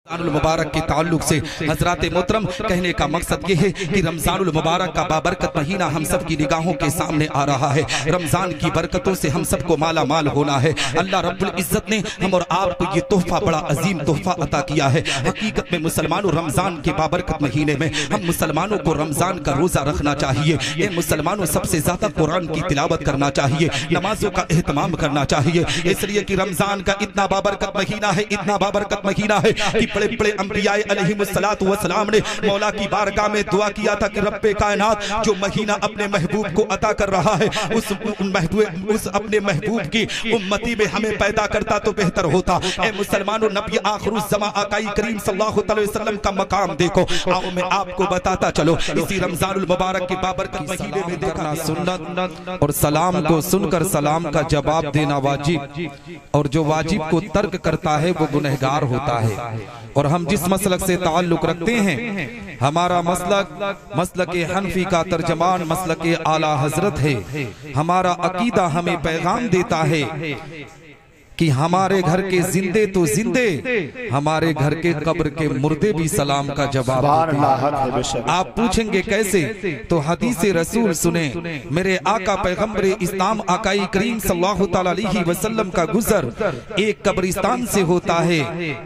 रमज़ानुल मुबारक के ताल्लुक से हज़रात मोहतरम कहने का मकसद ये है कि रमज़ानुल मुबारक का बाबरकत महीना हम सब की निगाहों के सामने आ रहा है। रमज़ान की बरकतों से हम सबको माला माल होना है। अल्लाह रब्बुल इज़्ज़त ने हम और आपको ये तोहफा, बड़ा अजीम तोहफा अता किया है। हकीकत में मुसलमानों, रमज़ान के बाबरकत महीने में हम मुसलमानों को रमज़ान का रोज़ा रखना चाहिए। ये मुसलमानों सबसे ज़्यादा कुरान की तिलावत करना चाहिए, नमाजों का एहतमाम करना चाहिए, इसलिए कि रमज़ान का इतना बाबरकत महीना है, इतना बाबरकत महीना है कि बड़े बड़े अंबियाए अलैहिमुस्सलातु वस्सलाम ने मौला की बारगाह में दुआ किया था कि रब्बे कायनात जो महीना अपने महबूब को अता कर रहा है उस अपने महबूब की उम्मती में हमें पैदा करता तो बेहतर होता। ए मुसलमानों, नबी आखिरुज़ ज़मा आकाई करीम सल्लल्लाहु अलैहि वसल्लम का मकाम देखो। आओ मैं आपको बताता चलो, इसी रमज़ानुल मुबारक के बाबरकत महीने में देखना सुन्नत और सलाम को सुनकर सलाम का जवाब देना वाजिब, और जो वाजिब को तर्क करता है वो गुनहगार होता है। और हम जिस मसलक से ताल्लुक रखते हैं, हमारा मसलक हनफी का तर्जमान मसलक आला हजरत है। हमारा अकीदा हमें पैगाम देता है कि हमारे घर के जिंदे तो जिंदे, हमारे घर के कब्र के मुर्दे भी सलाम का जवाब देते हैं। आप पूछेंगे कैसे, तो हदीस रसूल सुने। मेरे आका पैगंबर इस्लाम आकाई करीम सल्लल्लाहु अलैहि वसल्लम का गुजर एक कब्रिस्तान से होता है।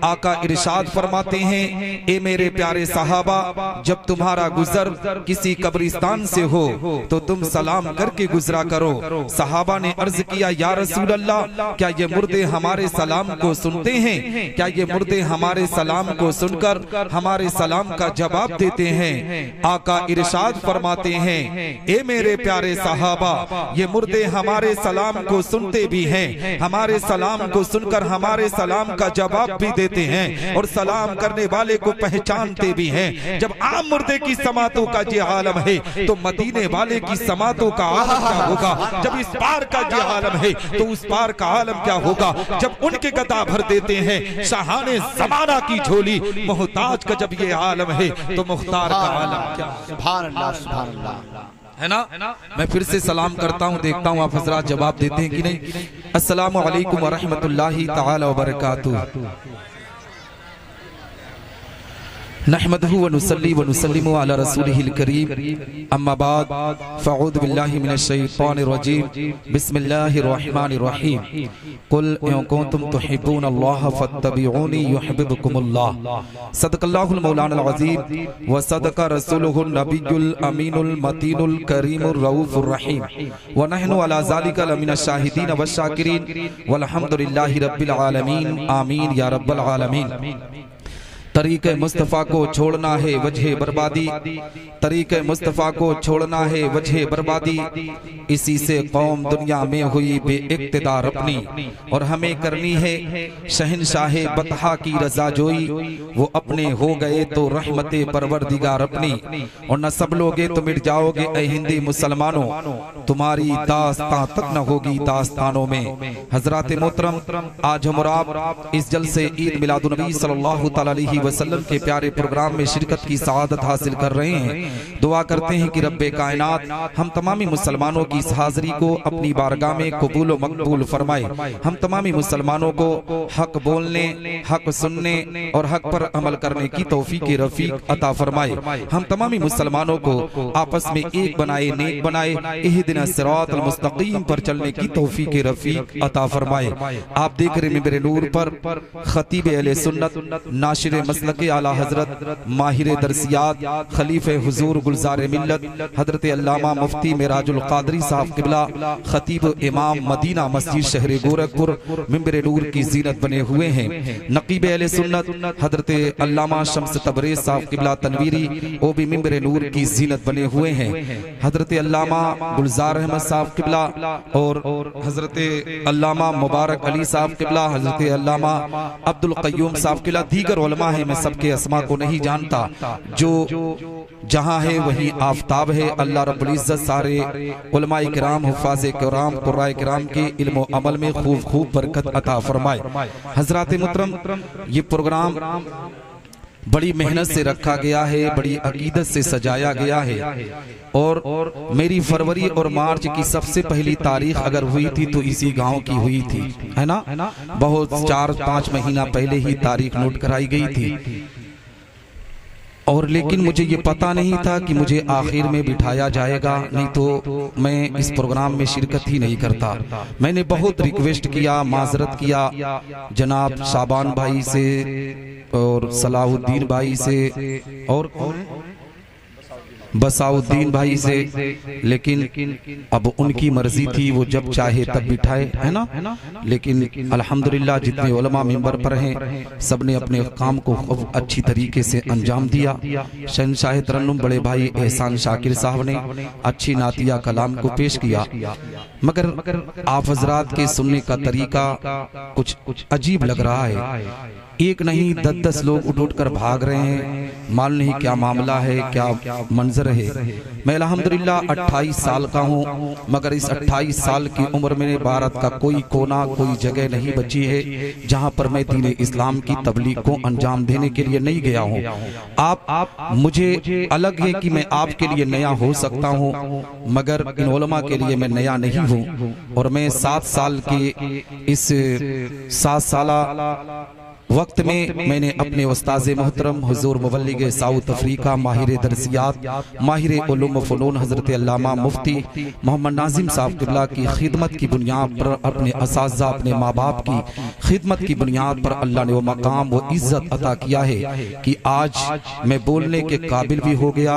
आका इरशाद फरमाते हैं, ए मेरे प्यारे सहाबा, जब तुम्हारा गुजर किसी कब्रिस्तान से हो तो तुम सलाम करके गुजरा करो। सहाबा ने अर्ज किया, या रसूल अल्लाह, क्या ये मुर्दे हमारे सलाम को सुनते हैं? क्या ये मुर्दे हमारे सलाम को सुनकर हमारे सलाम का जवाब देते हैं? आका इरशाद फरमाते हैं, ए मेरे प्यारे सहाबा, ये मुर्दे हमारे सलाम को सुनते भी हैं, हमारे सलाम को सुनकर हमारे सलाम का जवाब भी देते हैं और सलाम करने वाले को पहचानते भी हैं। जब आम मुर्दे की समातों का ये आलम है तो मदीने वाले की समातों का आलम क्या होगा? जब इस पार का ये आलम है तो उस पार का आलम क्या होगा? जब उनके गदा भर देते हैं शाहाने ज़माना की झोली, मोहताज का जब ये आलम है तो मुख्तार का आलम क्या? सुभान अल्लाह, सुभान अल्लाह। है ना? मैं फिर से सलाम करता हूँ, देखता हूँ आप हजरात जवाब देते हैं कि नहीं। अस्सलामु अलैकुम व रहमतुल्लाहि तआला व बरकातुहू। नहमदहु व नुसल्ली व नुसल्लिमु अला रसूलिहिल करीम, अम्मा बाद, फ़अऊज़ु बिल्लाहि मिनश शैतानिर रजीम, बिस्मिल्लाहिर रहमानिर रहीम। कुल इन कुंतुम तुहिब्बूनल्लाह फत्तबिऊनी युहिब्बुकुमुल्लाह। सदक़ल्लाहुल मौलाना अज़ीम व सदक़ रसूलुहुन नबियुल अमीनुल मतीनुल करीमुर रऊफ़ुर रहीम व नहनु अला ज़ालिका लमिनश शाहिदीन व शाकिरीन वल्हम्दुलिल्लाहि रब्बिल आलमीन। आमीन या रब्बल आलमीन। तरीक़े मुस्तफ़ा को छोड़ना है वजह बर्बादी, तरीक़े मुस्तफ़ा को छोड़ना है वजह बर्बादी, इसी से कौम दुनिया में हुई बेइक़्तिदार अपनी, और हमें करनी है शहनशाहे बतहा की रज़ा जोई, वो अपने हो गए तो रहमते परवरदिगार अपनी, और न सब लोगे तो मिट जाओगे ऐ हिंदी मुसलमानों, तुम्हारी दास्तां तक न होगी दास्तानों में। हज़रात मोहतरम, आज हम आप इस जलसे ईद मिलादुन नबी सल्लल्लाहु अलैहि वसल्लम के प्यारे प्रोग्राम में शिरकत की सआदत हासिल कर रहे हैं। दुआ करते हैं कि रब्बे कायनात हम तमामी मुसलमानों की इस हाजिरी को अपनी बारगाह में कबूल व मकबूल फरमाए। हम तमामी मुसलमानों को हक बोलने, हक सुनने और हक पर अमल करने की तौफीक रफीक अता फरमाए। हम तमामी मुसलमानों को आपस में एक बनाए, नेक बनाए, इहदिना सिरातल मुस्तकीम पर चलने की तौफीक रफीक अता फरमाए। आप देख रहे मेरे नूर पर खतीब अहले सुन्नत, नाशिर मसलक आला हजरत, माहिर दरसियात, खलीफे हुजूर गुलजार मिल्लत हजरत अल्लामा मुफ्ती मेराजुल कादरी साहब किबला, खतीब इमाम मदीना मस्जिद शहर गोरखपुर मिंबर नूर की जीनत बने हुए हैं। नकीब अहले सुन्नत हजरत अल्लामा शम्स तबरेज़ साहब किबला तनवीरी, वो भी मिंबर नूर की जीनत बने हुए हैं। हजरत अल्लामा गुलजार अहमद साहब किबला और हजरत अल्लामा मुबारक अली साहब किबला, हजरत अल्लामा अब्दुल क़य्यूम साहब किबला, दीगर उलमा है, मैं सबके अस्मा को नहीं जानता। जो जहाँ है वहीं आफताब है। अल्लाह रब्बुल इज़्ज़त सारे उलमाए किराम, हुफ़ाज़े किराम, कुर्राए किराम के इल्म व अमल में खूब बरकत अता फरमाए। हज़रात मुहतरम, ये प्रोग्राम बड़ी मेहनत से रखा गया है, बड़ी अकीदत से सजाया गया है। और मेरी फरवरी और मार्च की सबसे पहली तारीख अगर हुई थी तो इसी गांव की हुई थी, है ना। बहुत 4-5 महीना पहले ही तारीख नोट कराई गई थी। और लेकिन मुझे ये पता नहीं था कि मुझे आखिर में बिठाया जाएगा, नहीं तो मैं इस प्रोग्राम में शिरकत ही नहीं करता। मैंने बहुत रिक्वेस्ट किया, माजरत किया जनाब शाबान भाई से और सलाहुद्दीन भाई से और बसाउद्दीन भाई से, लेकिन अब उनकी मर्जी थी, वो जब चाहे तब बिठाए, है ना। लेकिन अल्हम्दुलिल्लाह जितने उलमा मिंबर पर हैं सबने अपने काम को खूब अच्छी तरीके से अंजाम दिया। शहंशाह तरन्नुम बड़े भाई एहसान शाकिर साहब ने अच्छी नातिया कलाम को पेश किया, मगर आप हजरात के सुनने का तरीका कुछ अजीब लग रहा है। एक नहीं 10-10 लोग उठ कर भाग रहे हैं, मालूम नहीं क्या मामला है, क्या मंजर है। मैं अल्हम्दुलिल्लाह 28 साल का हूँ, मगर इस 28 साल की उम्र में भारत का कोई कोना, कोई जगह नहीं बची है जहाँ पर मैं दीन इस्लाम की तबलीग को अंजाम देने के लिए नहीं गया हूँ। आप मुझे अलग है कि मैं आपके लिए नया हो सकता हूँ, मगर इन उलमा के लिए मैं नया नहीं हूँ। और मैं 7 साल के इस 7 साला वक्त में मैंने अपने उस्ताद मोहतरम हुजूर मुबल्लिग साउथ अफ्रीका माहिर दरसियात माहिर उलूम फ़नून हज़रत अल्लामा मुफ्ती मोहम्मद नाजिम साहब क़िबला की खिदमत की बुनियाद पर, अपने असाज़ा अपने माँ बाप की खिदमत की बुनियाद पर अल्लाह ने वो मकाम वो इज़्ज़त अता किया है कि आज मैं बोलने के काबिल भी हो गया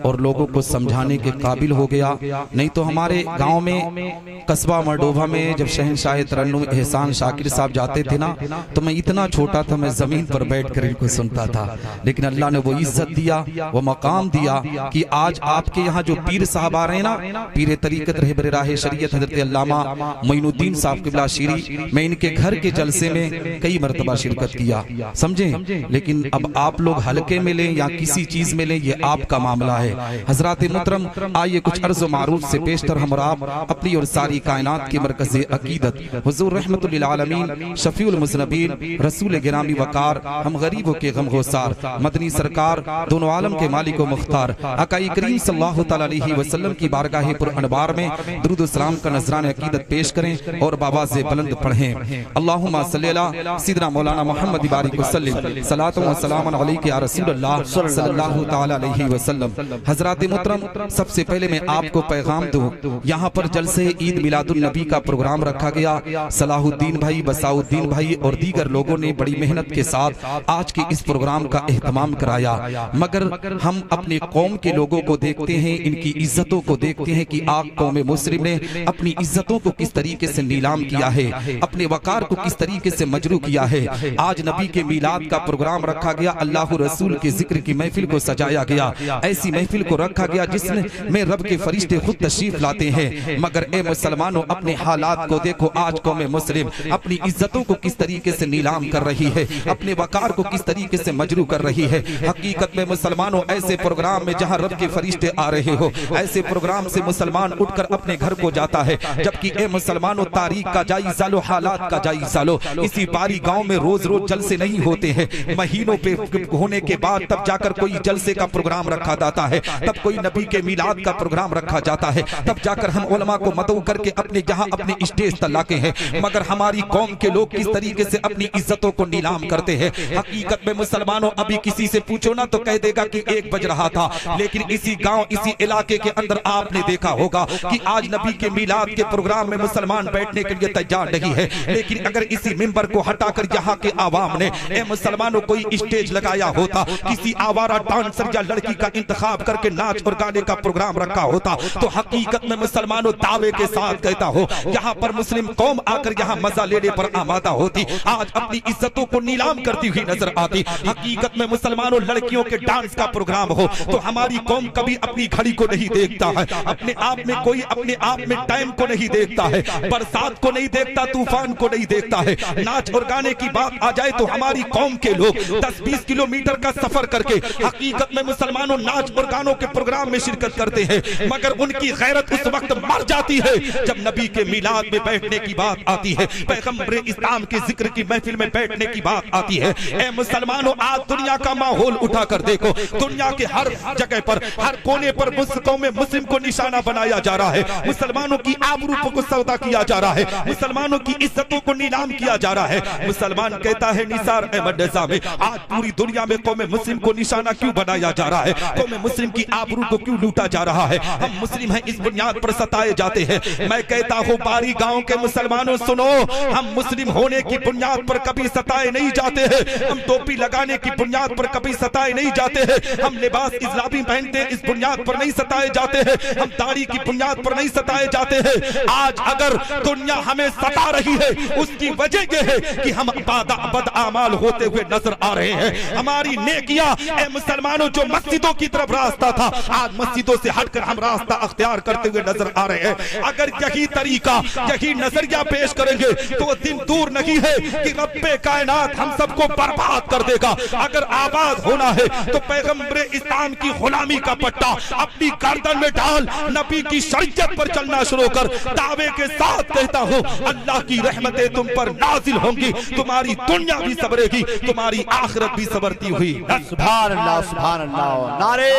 और लोगों को समझाने के काबिल हो गया। नहीं तो हमारे गाँव में कस्बा मरडोभा में जब शहंशाह तरन्नुम एहसान शाकिर साहब जाते थे ना, तो मैं इतना छोटा था, मैं जमीन पर बैठकर इनको सुनता था। लेकिन अल्लाह ने वो इज्जत दिया, वो मकाम दिया कि आज आपके यहाँ जो पीर साहब आ रहे हैं ना, पीर तरीकत रहबर राह शरीयत हज़रत अल्लामा मोइनुद्दीन साहब क़िबला शीरी, मैं इनके घर के जलसे में कई मरतबा शिरकत किया, समझे। लेकिन अब आप लोग हल्के में लें या किसी चीज में लें, ये आपका मामला है। हजरात मुहतरम, आइए कुछ अर्ज़ व मारूफ से पेशतर हम आप अपनी और सारी कायनात की मरकज़ अकीदत हुज़ूर रहमतुल लिल आलमीन शफीउल मुज़नबीन रसूल गिरामी वकार, हम गरीबों के गमगोसार मदनी सरकार, दोनों आलम के मालिक व मुख्तार आकाई करीम सल्लल्लाहु तआला अलैहि वसल्लम की बारगाह पुर अनवार में दुरूद व सलाम का नजरान अकीदत पेश करें और बाबा से बुलंद पढ़ें। अल्लाहुम्मा सल्ली अला सय्यिदना मौलाना मुहम्मद बारिक वसल्लम सलातो व सलाम अलैका या रसूलल्लाह सल्लल्लाहु तआला अलैहि वसल्लम। हजरात मुहतरम, सबसे पहले मैं आपको पैगाम दूं, यहाँ पर जलसे ईद मिलादुन नबी का प्रोग्राम रखा गया। सलाहुद्दीन भाई, बसाउद्दीन भाई और दीगर लोगों ने बड़ी मेहनत के साथ आज के इस प्रोग्राम का एहतमाम कराया, मगर हम अपने कौम के लोगों को देखते हैं, इनकी इज्जतों को देखते हैं कि आप कौम मुस्लिम ने अपनी इज्जतों को किस तरीके से नीलाम किया है, अपने वकार को किस तरीके से मजरू किया है। आज नबी के मिलाद का प्रोग्राम रखा गया, अल्लाह रसूल के जिक्र की महफिल को सजाया गया, ऐसी महफिल को रखा गया जिसमें रब के फरिश्ते खुद तशरीफ लाते हैं। मगर ए मुसलमानों, अपने हालात को देखो, आज कौम मुस्लिम अपनी इज्जतों को किस तरीके से नीलाम कर रही है, अपने वकार को किस तरीके से मजरू कर रही है। हकीकत में मुसलमानों, ऐसे प्रोग्राम में जहां रब के फरिश्ते आ रहे हो, ऐसे प्रोग्राम से मुसलमान उठकर अपने घर को जाता है। जबकि ए मुसलमानों, तारीख का जायजा लो, हालात का जायजा लो। इसी बारी गांव में रोज रोज जलसे नहीं होते हैं, महीनों पे होने के बाद तब जाकर कोई जलसे का प्रोग्राम रखा जाता है, तब कोई नबी के मिलाद का प्रोग्राम रखा जाता है, तब जाकर हम उलमा को मदऊ करके अपने जहां अपने स्टेज तक लाते हैं। मगर हमारी कौम के लोग किस तरीके से अपनी इज्जतों को नीलाम करते हैं। हकीकत में मुसलमानों, अभी किसी से पूछो ना तो कह देगा कि 1 बज रहा था, लेकिन इसी गांव, इसी इलाके के अंदर आपने देखा होगा कि आज नबी के मिलाद के प्रोग्राम में मुसलमान बैठने के लिए तैयार नहीं है। लेकिन अगर इसी मिंबर को हटाकर यहाँ के आवाम ने ए मुसलमानों कोई स्टेज लगाया होता, किसी आवारा डांसर या लड़की का इंतखाब करके नाच और गाने का प्रोग्राम रखा होता, तो हकीकत में मुसलमानों दावे के साथ कहता हो, यहाँ पर मुस्लिम कौम आकर यहाँ मजा लेने पर आमादा होती, आज अपनी इज्जतों को नीलाम करती हुई नजर आती। हकीकत में मुसलमानों, लड़कियों के डांस का प्रोग्राम हो तो हमारी कौम कभी अपनी घड़ी को नहीं देखता है, अपने आप में कोई अपने आप में टाइम को नहीं देखता है, बरसात को नहीं देखता, तूफान को नहीं देखता है। नाच और गाने की बात आ जाए तो हमारी कौम के लोग 10-20 किलोमीटर का सफर करके हकीकत में मुसलमानों नाच और गानों के प्रोग्राम में शिरकत करते हैं, मगर उनकी गैरत उस वक्त मर जाती है जब नबी के मिलाद में बैठने की बात आती है, पैगंबर इस्लाम के जिक्र की महफिल में बैठने बैठने की बात आती है, ए मुसलमानों, आज दुनिया का माहौल उठाकर देखो, दुनिया के हर जगह पर, हर कोने पर कौम मुस्लिम को निशाना बनाया जा रहा है, मुसलमानों की आबरू को सौदा किया जा रहा है, मुसलमानों की इज्जतों को नीलाम किया जा रहा है। मुसलमान कहता है निसार अहमद निजामी, आज पूरी दुनिया में कौम मुस्लिम को निशाना क्यों बनाया जा रहा है, कौम मुस्लिम की आबरू को क्यों लूटा जा रहा है, हम मुस्लिम हैं इस बुनियाद पर सताए जाते हैं। मैं कहता हूँ बारी गांव के मुसलमानों सुनो, हम मुस्लिम होने की बुनियाद पर कभी सताए नहीं जाते हैं, हम टोपी लगाने की बुनियाद पर कभी सताए नहीं जाते हैं, हम लिबास इस्लामी पहनते इस बुनियाद पर नहीं सताए जाते हैं, हम दाढ़ी की बुनियाद पर नहीं सताए जाते हैं। आज अगर दुनिया हमें सता रही है उसकी वजह यह है कि हम बदआमाल होते हुए नजर आ रहे हैं। हमारी नेकियां, ए मुसलमानों, जो मस्जिदों की तरफ रास्ता था, आज मस्जिदों से हटकर हम रास्ता अख्तियार करते हुए नजर आ रहे हैं। अगर यही तरीका, यही नजरिया पेश करेंगे तो दिन दूर नहीं है कि रब्बे कायनात हम सबको बर्बाद कर देगा। अगर आबाद होना है तो पैगंबरे इस्लाम की गुलामी का पट्टा अपनी गर्दन में डाल, नबी की शरीयत पर चलना शुरू कर। दावे के साथ कहता हूँ, अल्लाह की रहमतें तुम पर नाजिल होंगी, तुम्हारी दुनिया भी सबरेगी, तुम्हारी आखिरत भी सबरती हुई। सुभान अल्लाह, सुभान अल्लाह। नारे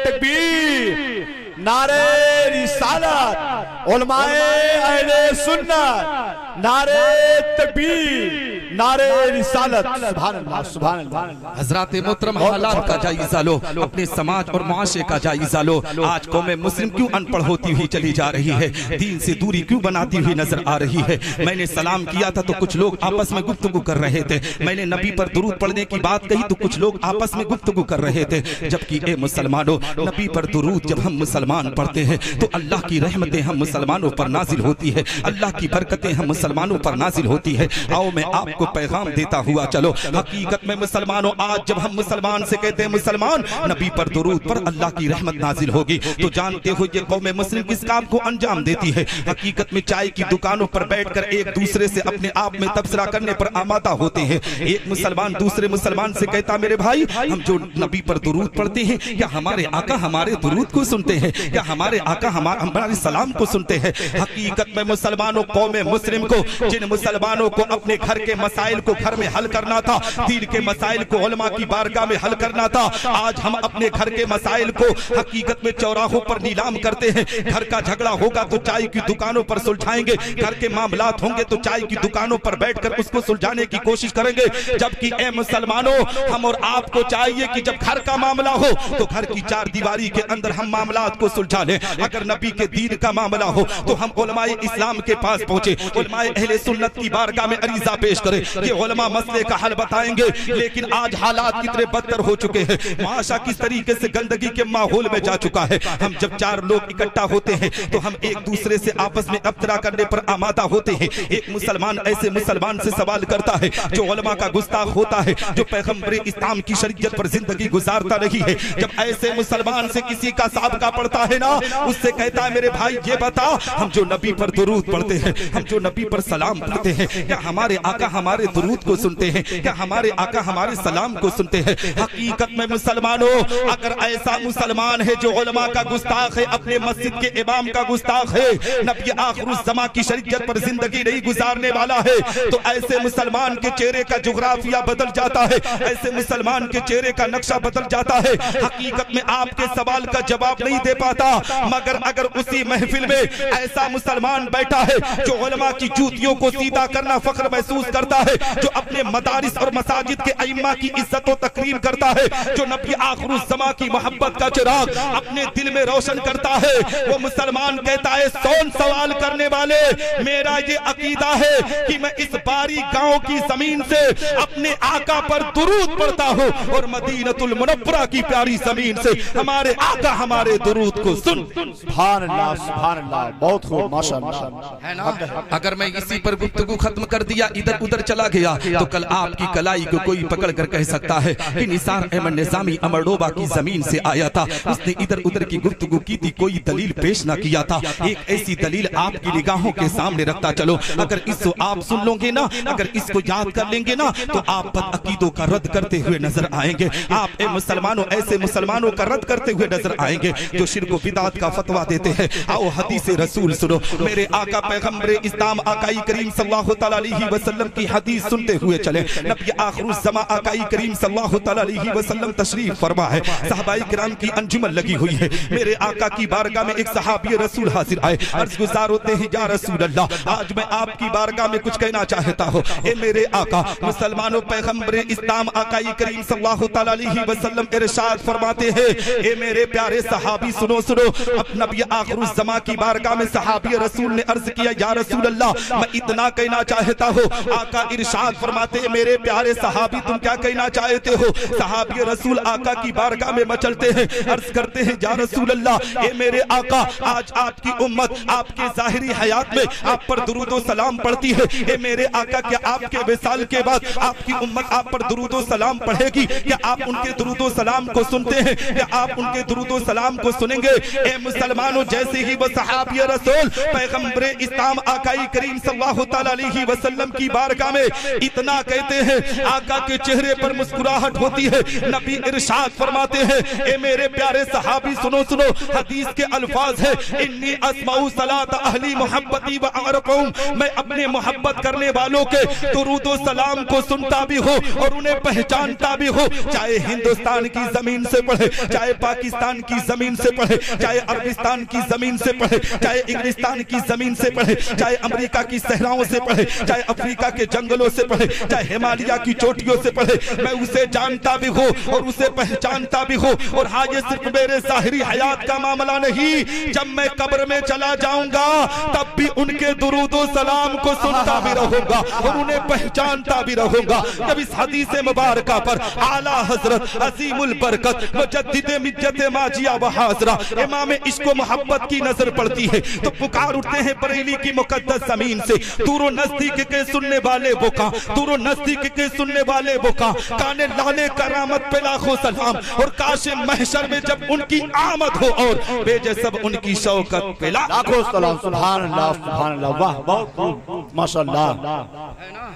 तकबीर, नारे रिसालत, उलमाए अहले सुन्नत, नारे तकबीर, नारे रिसालत। सुभान अल्लाह, सुभान अल्लाह। हजरात मोहतरम, हालात का जायजा लो, अपने समाज और मुआशरे का जायजा लो। आज कौम मुस्लिम क्यों अनपढ़ होती हुई चली जा रही है, दीन से दूरी क्यों बनाती हुई नजर आ रही है। मैंने सलाम किया था तो कुछ लोग आपस में गुफ्तगू कर रहे थे, मैंने नबी पर दुरूद पढ़ने की बात कही तो कुछ लोग आपस में गुफ्तगू कर रहे थे। जबकि ए मुसलमानों, नबी पर दुरूद जब हम मुसलमान पढ़ते हैं तो अल्लाह की रहमतें हम मुसलमानों पर नाजिल होती है, अल्लाह की बरकतें हम मुसलमानों पर नाजिल होती है। आओ मैं आपको पैगाम देता हुआ चलो, हकीकत में मुसलमानों, आज जब हम मुसलमान से कहते हैं मुसलमान, नबी पर दुरूद पर अल्लाह की रहमत नाजिल होगी, तो जानते हो ये कौम मुस्लिम किस काम को अंजाम देती है। हकीकत में चाय की दुकानों पर बैठकर एक दूसरे से अपने आप में तबसरा करने पर आमादा होते हैं। एक मुसलमान दूसरे मुसलमान से कहता, मेरे भाई, हम जो नबी पर दुरूद पढ़ते हैं, क्या हमारे आका हमारे दुरूद को सुनते हैं, क्या हमारे आका हमारे सलाम को सुनते हैं। हकीकत में मुसलमानों, कौम मुस्लिम को, जिन मुसलमानों को अपने घर के मसाइल को घर में हल करना था, दीन के मसाइल को उलमा की बारगाह में हल करना था, आज हम अपने घर के मसाइल को हकीकत में चौराहों पर नीलाम करते हैं। घर का झगड़ा होगा तो चाय की दुकानों पर सुलझाएंगे, घर के मामलात होंगे तो चाय की दुकानों पर बैठकर उसको सुलझाने की कोशिश करेंगे। जबकि ए मुसलमानों, हम और आपको चाहिए कि जब घर का मामला हो तो घर की चार दीवारी के अंदर हम मामलात को सुलझा लें। अगर नबी के दीन का मामला हो तो हम उलमाए इस्लाम के पास पहुंचे, उलमाए अहले सुन्नत की बारगाह में अरीजा पेश करें, ये उलमा मसले का हल बताएंगे। लेकिन आज हालात कितने बदतर हो चुके हैं, माशा किस तरीके से गंदगी के माहौल में जा चुका है। हम जब चार लोग इकट्ठा होते हैं तो हम एक दूसरे से आपस में अब्तरा करने पर आमादा होते हैं। एक मुसलमान ऐसे मुसलमान से सवाल करता है जो उलमा का गुस्ताख होता है, जो पैगंबरे इस्लाम की शरीयत पर जिंदगी गुजारता नहीं है। जब ऐसे मुसलमान से किसी का साबका पड़ता है ना, उससे कहता है, मेरे भाई ये बता, हम जो नबी पर दुरूद पढ़ते हैं, हम जो नबी पर सलाम पढ़ते हैं, क्या हमारे आका हमारे दुरूद को सुनते हैं, क्या हमारे आका हमारे सलाम को सुनते हैं। हकीकत में मुसलमानों, अगर ऐसा मुसलमान है जो उलमा का गुस्ताख है, अपने मस्जिद के इमाम का गुस्ताख है, नबी आखिरुज़्ज़मा की शरीयत पर जिंदगी नहीं गुजारने वाला है, तो ऐसे मुसलमान के चेहरे का जुग्राफिया बदल जाता है, ऐसे मुसलमान के चेहरे का नक्शा बदल जाता है। हकीकत में आपके सवाल का जवाब नहीं दे पाता, मगर अगर उसी महफिल में ऐसा मुसलमान बैठा है जो उलमा की जूतियों को सीधा करना फख्र महसूस करता है, जो अपने मदारिस और मसाजिद के अइम्मा की इज्जत और तकरीम करता है, जो नबी आखिरुज़्ज़मा की मोहब्बत का चिराग अपने दिल में रोशन करता है, वो मुसलमान कहता है, कौन सवाल करने वाले, मेरा ये अकीदा है कि मैं इस बारी गांव की जमीन से अपने आका पर दुरूद पढ़ता हूँ और मदीनतुल मुनव्वरा की प्यारी जमीन से हमारे आका हमारे दुरूद को सुन। सुभान अल्लाह, सुभान अल्लाह, बहुत खूब, माशाअल्लाह, है ना। अगर मैं इसी पर गुफ्तगू खत्म कर दिया, इधर उधर चला गया, तो कल आपकी कलाई को कोई पकड़ कर कह सकता है कि निसार अहमद निजामी अमरडोबा की जमीन से आया था, उसने इधर उधर की गुफ्तगू की थी, कोई दलील पेश ना किया था। एक ऐसी दलील आपकी निगाहों के सामने रखता चलो, अगर इसको आप सुन लोगे ना, अगर इसको याद कर लेंगे ना, तो आप बदअकीदों का रद्द करते हुए नजर आएंगे। आप ए मुसलमानों ऐसे मुसलमानों का रद्द करते हुए नजर आएंगे जो शिर्क व बिदअत का फतवा देते हैं। आओ हदीस रसूल सुनो, मेरे आका पैगंबरे इस्लाम आकाई करीम सल्लल्लाहु तआला अलैहि वसल्लम की हदीस सुनते हुए चले। नबी आखिरुज़्ज़मा आकाई करीम सल्लल्लाहु अलैहि वसल्लम तशरीफ फरमा है। सहाबाई किराम की अंजुमन लगी हुई है। मेरे आका की बारगाह में एक सहाबी रसूल हाजिर आए। अर्ज़ गुज़ार होते हैं, या रसूल अल्लाह, आज मैं आपकी बारगाह में कुछ कहना चाहता हूँ। ए मेरे आका, मुसलमानों, पैगंबरे इस्लाम आकाई करीम सल्लल्लाहु अलैहि वसल्लम इरशाद फरमाते हैं, ए मेरे प्यारे सहाबी सुनो सुनो। अब नबी आखिरुज़्ज़मा की बारगाह में सहाबी रसूल ने अर्ज किया, या रसूल अल्लाह, मैं इतना कहना चाहता हूँ। आका इरशाद फरमाते हैं, मेरे प्यारे सहाबी तुम क्या कहना चाहते हो? सहाबी रसूल आका की बारगाह में मचलते हैं, अर्ज करते हैं, या रसूल अल्लाह, ए मेरे आका, आज आपकी उम्मत आपके ज़ाहिरी हयात में आप पर दुरूदो सलाम पढ़ती है। ए मेरे आका, क्या आपके विसाल के बाद आपकी उम्मत आप पर दुरूदो सलाम पढ़ेगी? क्या आप उनके दुरूदो सलाम को सुनते हैं? क्या आप उनके दुरूदो सलाम को सुनेंगे? ए मुसलमानों, जैसे ही वो सहाबी रसूल पैगंबरे इस्लाम आकाई करीम सल्लल्लाहु अलैहि वसल्लम की बारगाह में इतना कहते हैं, आका के चेहरे पर मुस्कुराहट होती है। नबी इरशाद फरमाते हैं, ए मेरे प्यारे सहाबी सुनो सुनो। हदीस के अल्फाज है, इन्नी अस्माउ सलात अहली मोहब्बती व अरफुम, मैं अपने मोहब्बत करने वालों के दुरूदो सलाम को सुनता भी हूँ और उन्हें पहचानता भी हूँ। चाहे हिंदुस्तान की जमीन से पढ़े, चाहे पाकिस्तान की जमीन से पढ़े, चाहे अरबिस्तान की जमीन से पढ़े, चाहे इंग्लिस्तान की जमीन से पढ़े, चाहे अमेरिका की सहराओं से पढ़े, चाहे अफ्रीका के जंगलों से पढ़े, चाहे हिमालय की चोटियों से पढ़े, मैं उसे जानता भी हूँ और उसे पहचानता भी हूँ। और हाँ, ये सिर्फ मेरे ज़ाहिरी हयात का मामला नहीं, जब मैं कब्र में चला जाऊंगा तब भी उनके दुरूदो सलाम को सुनता भी रहूंगा और उन्हें पहचानता भी रहूंगा। जब इस हदीस मुबारका पर आला हजरत अजीमुल बरकत मुजद्दिद मिज्जत माजिया व हाजरा इमाम इश्क व मोहब्बत की नजर पड़ती है तो पुकार उठते हैं बरेली की मुकद्दस जमीन से, दूरो नजदीक के सुनने वाले वो का, दूरो नजदीक के सुनने वाले वो का, काने लाले करामत पे लाखों सलाम। और काश महशर में जब उनकी आमद हो और बेजे सब उनकी शौकत पे लाखों सलाम। सुभान अल्लाह, सुभान अल्लाह, वाह, बहुत माशाअल्लाह। है ना,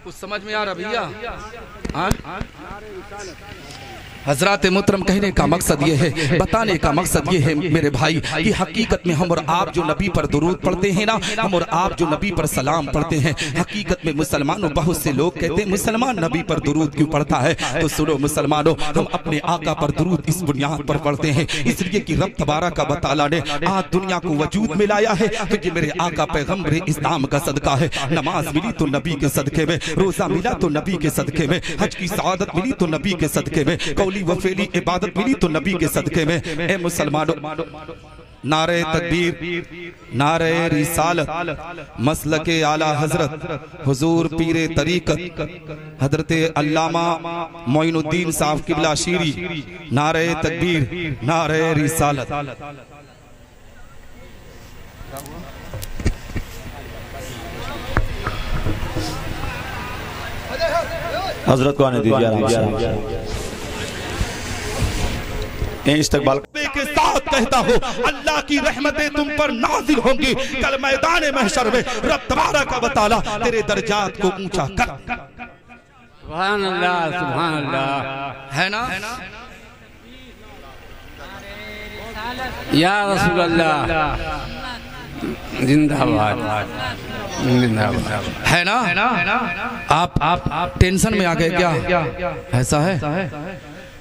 कुछ समझ में आ रहा भैया? हजरात मोहतरम, कहने का मकसद ये है, बताने का मकसद ये है मेरे भाई कि हकीकत में हम और आप जो नबी पर दुरूद पढ़ते हैं ना, हम और आप जो नबी पर सलाम पढ़ते हैं, हकीकत में मुसलमानों, बहुत से लोग कहते हैं मुसलमान नबी पर दुरूद क्यों पढ़ता है? तो सुनो मुसलमानों, हम अपने आका पर दुरूद इस बुनियाद पर पढ़ते हैं इसलिए कि रब तबारक व तआला ने आज दुनिया को वजूद में लाया है तो ये मेरे आका पैगंबर इस्लाम का सदका है। नमाज मिली तो नबी के सदके में, रोजा मिला तो नबी के सदके में, हज की सआदत मिली तो नबी के सदके में, वफेली इबादत मिली तो नबी के सदके में। ए मुसलमानों, नारे तकबीर, नारे रिसालत, मसलके आला हजरत हुजूर पीरे तरीकत हजरत अल्लामा मोइनुद्दीन साहब किबला शीरी, नारे तकबीर, नारे रिसालत। हजरत को आने दीजिए आराम से। इस्तकबाल के साथ कहता हो, अल्लाह की रहमतें तुम पर नाजिल होंगी कल मैदान महशर में। रब तबारक व तआला तेरे दर्जात को ऊंचा कर। सुभान अल्लाह, सुभान अल्लाह। है ना? या रसूल अल्लाह, जिंदाबाद, जिंदाबाद। है ना? आप टेंशन में आ गए क्या? ऐसा है?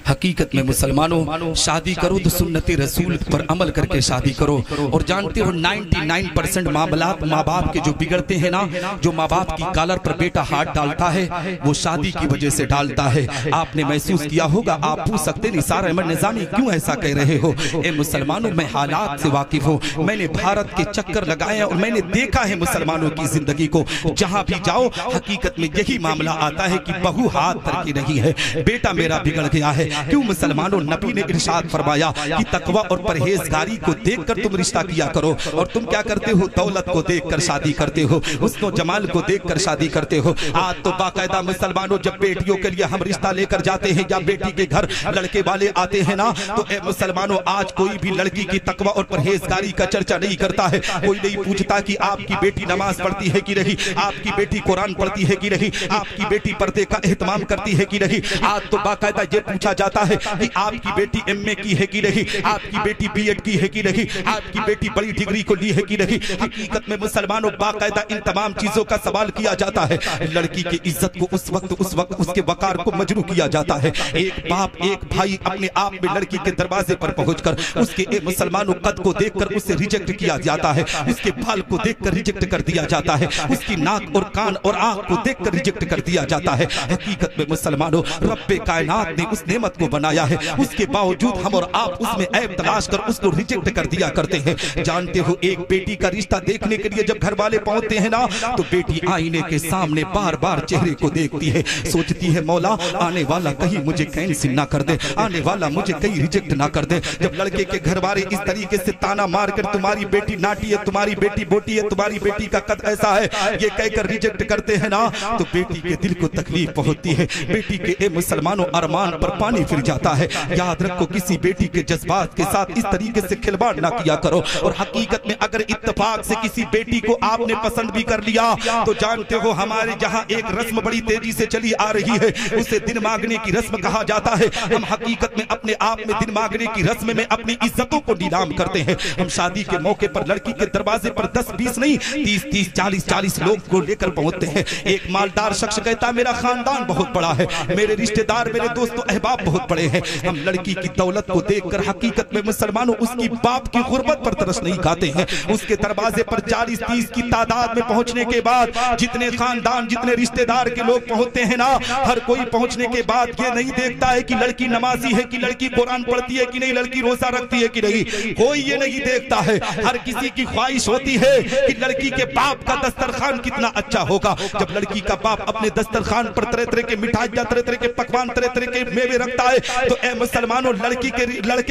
हकीकत में मुसलमानों, शादी करो तो सुन्नत रसूल पर अमल करके शादी करो। और जानते हो 99% मामलात माँ बाप के जो बिगड़ते हैं ना, जो माँ बाप की कॉलर पर बेटा हाथ डालता है वो शादी की वजह से डालता है। आपने महसूस किया होगा, आप पूछ सकते निसार अहमद निजामी क्यों ऐसा कह रहे हो? ए मुसलमानों, मैं हालात से वाकिफ हूँ, मैंने भारत के चक्कर लगाए हैं और मैंने देखा है मुसलमानों की जिंदगी को। जहाँ भी जाओ हकीकत में यही मामला आता है कि बहू हाथ धरती नहीं है, बेटा मेरा बिगड़ गया है। क्यों मुसलमानों? नबी ने इरशाद फरमाया कि तकवा और परहेजगारी को देखकर तुम रिश्ता किया करो। और तुम क्या करते हो? दौलत को देखकर शादी करते हो, हुस्न जमाल को देखकर शादी करते हो। आज तो बाकायदा मुसलमानों, जब बेटियों के लिए हम रिश्ता लेकर जाते हैं या बेटी के घर लड़के वाले आते हैं ना, तो ए मुसलमानों, आज कोई भी लड़की की तकवा और परहेजगारी का चर्चा नहीं करता है। कोई नहीं पूछता कि आपकी बेटी नमाज पढ़ती है कि नहीं, आपकी बेटी कुरान पढ़ती है कि नहीं, आपकी बेटी पर्दे का एहतमाम करती है कि नहीं। आज तो बाकायदा ये पूछा जाता है कि आपकी बेटी एमए की है कि नहीं, आपकी बेटी बीएड की है कि नहीं, आपकी बेटी बड़ी डिग्री को ली है कि नहीं। हकीकत में मुसलमानों बाकायदा इन तमाम चीजों का सवाल किया जाता है। लड़की की इज्जत को उस वक्त उसके वकार को मजरू किया जाता है। एक बाप एक भाई अपने आप में लड़की के दरवाजे पर पहुंचकर उसके मुसलमानों कद को देखकर उसे रिजेक्ट किया जाता है, उसके बाल को देखकर रिजेक्ट कर दिया जाता है, उसकी नाक और कान और आंख को देखकर रिजेक्ट कर दिया जाता है। हकीकत में मुसलमानों रब्बे कायनात ने उस नेमत को बनाया है, उसके बावजूद हम और आप उसमें ऐब तलाश कर उसको रिजेक्ट कर दिया करते हैं। जानते हो एक बेटी का रिश्ता देखने के लिए जब घर वाले पहुंचते हैं ना, तो बेटी आईने के सामने बार बार चेहरे को देखती है, सोचती है मौला आने वाला कहीं मुझे कैंसिल ना कर दे, आने वाला मुझे कहीं रिजेक्ट ना कर दे। जब लड़के के घर वाले इस तरीके से ताना मारकर तुम्हारी बेटी नाटी है, तुम्हारी बेटी बोटी है, तुम्हारी बेटी का कद ऐसा है, ये कहकर रिजेक्ट करते हैं ना, तो बेटी के दिल को तकलीफ पहुंचती है। बेटी के मुसलमानों अरमान पर पानी फिर जाता है। याद रखो किसी बेटी के जज्बात के साथ इस तरीके से खिलवाड़ ना किया करो। और हकीकत में अगर इत्तेफाक से किसी बेटी को आपने पसंद भी कर लिया, तो जानते हो हमारे जहां एक रस्म बड़ी तेजी से चली आ रही है, उसे दिन मांगने की रस्म कहा जाता है। हम हकीकत में अपने आप में दिन मांगने की रस्म में अपनी इज्जतों को नीलाम करते हैं। हम शादी के मौके पर लड़की के दरवाजे पर 10-20 नहीं 30-30 40-40 लोग को लेकर पहुंचते हैं। एक मालदार शख्स कहता मेरा खानदान बहुत बड़ा है, मेरे रिश्तेदार मेरे दोस्तों अहबाब बहुत बड़े हैं। हम लड़की की दौलत को देखकर हकीकत में मुसलमानों उसकी बाप की गुर्बत पर तरस नहीं खाते हैं। उसके दरवाजे पर 40-30 की तादाद में पहुंचने के बाद जितने खानदान जितने रिश्तेदार के लोग पहुंचते हैं ना, हर कोई पहुंचने के बाद ये नहीं देखता है कि लड़की नमाजी है कि लड़की कुरान पढ़ती है कि नहीं, लड़की रोजा रखती है कि नहीं, कोई ये नहीं देखता है। हर किसी की ख्वाहिश होती है कि लड़की के बाप का दस्तरखान कितना अच्छा होगा। जब लड़की का बाप अपने दस्तरखान पर तरह तरह के मिठाइयां तरह तरह के पकवान तरह तरह के मेवे रखता है, तो ए मुसलमानों लड़के